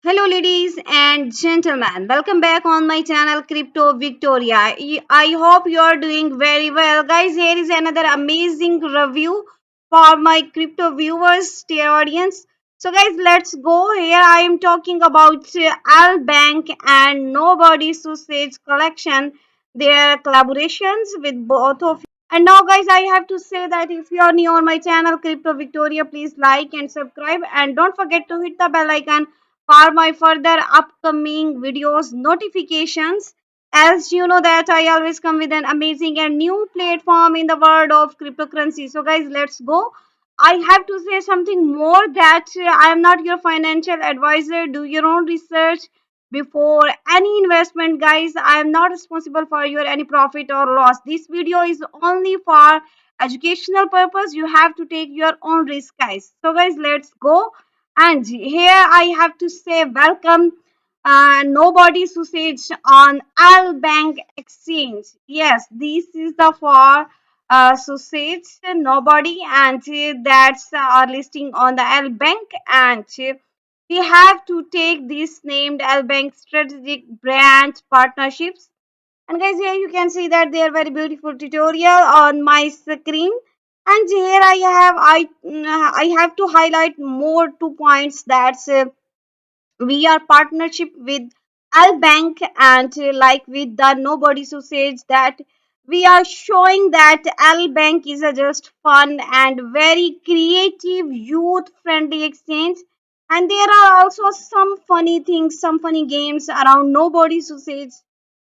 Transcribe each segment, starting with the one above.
Hello, ladies and gentlemen. Welcome back on my channel, Crypto Victoria. I hope you are doing very well, guys. Here is another amazing review for my crypto viewers, dear audience. So, guys, let's go. Here I am talking about Al Bank and Nobody Sausage Collection. Their collaborations with both of you. And now, guys, I have to say that if you are new on my channel, Crypto Victoria, please like and subscribe, and don't forget to hit the bell icon for my further upcoming videos notifications. As you know that I always come with an amazing and new platform in the world of cryptocurrency. So guys, let's go. I have to say something more that I am not your financial advisor. Do your own research before any investment, guys. I am not responsible for your any profit or loss. This video is only for educational purpose. You have to take your own risk, guys. So guys, let's go. And here I have to say welcome Nobody Sausage on Al Bank Exchange. Yes, this is the for sausage nobody, and that's our listing on the Al Bank, and we have to take this named Al Bank strategic branch partnerships. And guys, here you can see that they are very beautiful tutorial on my screen. And here I have to highlight more 2 points that we are partnership with Al Bank, and like with the Nobody Sausage, that we are showing that Al Bank is a just fun and very creative youth friendly exchange. And there are also some funny things, some funny games around Nobody Sausage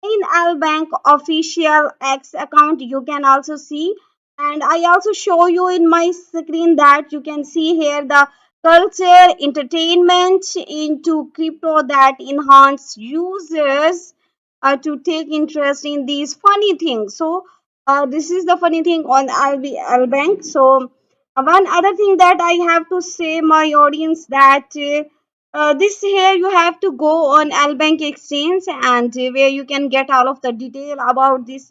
in Al Bank official X account. You can also see, and I also show you in my screen that you can see here the culture entertainment into crypto that enhance users to take interest in these funny things. So this is the funny thing on Albank. So one other thing that I have to say my audience that this here you have to go on Albank exchange, and where you can get all of the detail about this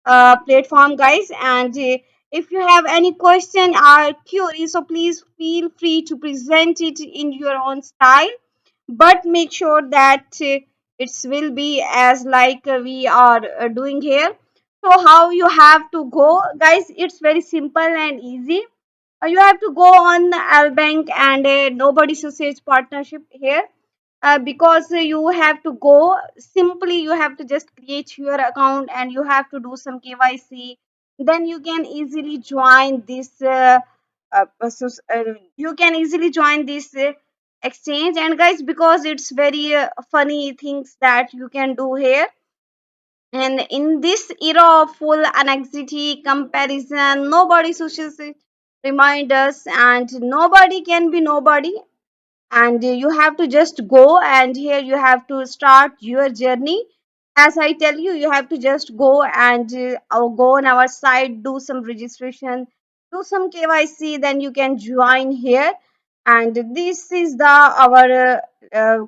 platform, guys. And if you have any question or query, so please feel free to present it in your own style, but make sure that it will be as like we are doing here. So how you have to go, guys, it's very simple and easy. You have to go on Albank and Nobody Sausage partnership here, because you have to go simply, you have to just create your account and you have to do some KYC. Then you can easily join this you can easily join this exchange. And guys, because it's very funny things that you can do here, and in this era of full anxiety comparison, nobody social remind us, and nobody can be nobody. And you have to just go, and here you have to start your journey. As I tell you, you have to just go and go on our site, do some registration, do some KYC, then you can join here. And this is the our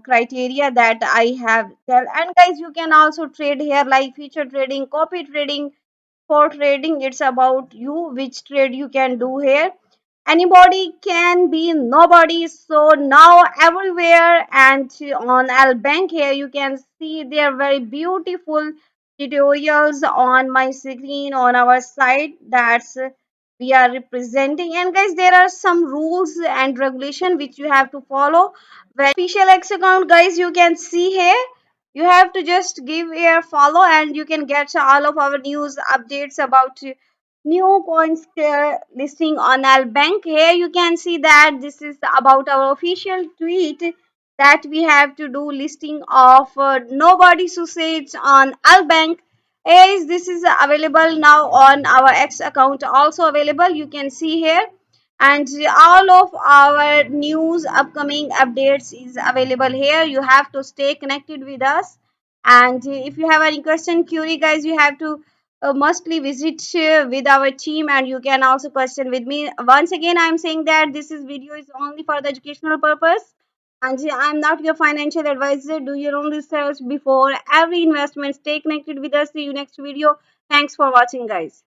criteria that I have tell. And guys, you can also trade here like future trading, copy trading, for trading. It's about you which trade you can do here. Anybody can be nobody. So now everywhere, and on Albank here you can see their very beautiful tutorials on my screen on our site. That's we are representing. And guys, there are some rules and regulation which you have to follow. When official X account, guys, you can see here, you have to just give a follow, and you can get all of our news updates about new coins listing on Albank. Here you can see that this is about our official tweet that we have to do listing of Nobody Sausage on Albank. Is this is available now on our X account, also available, you can see here. And all of our news upcoming updates is available here. You have to stay connected with us. And if you have any question query, guys, you have to mostly visit with our team, and you can also question with me. Once again, I'm saying that this is video is only for the educational purpose, and I'm not your financial advisor. Do your own research before every investment. Stay connected with us. See you next video. Thanks for watching, guys.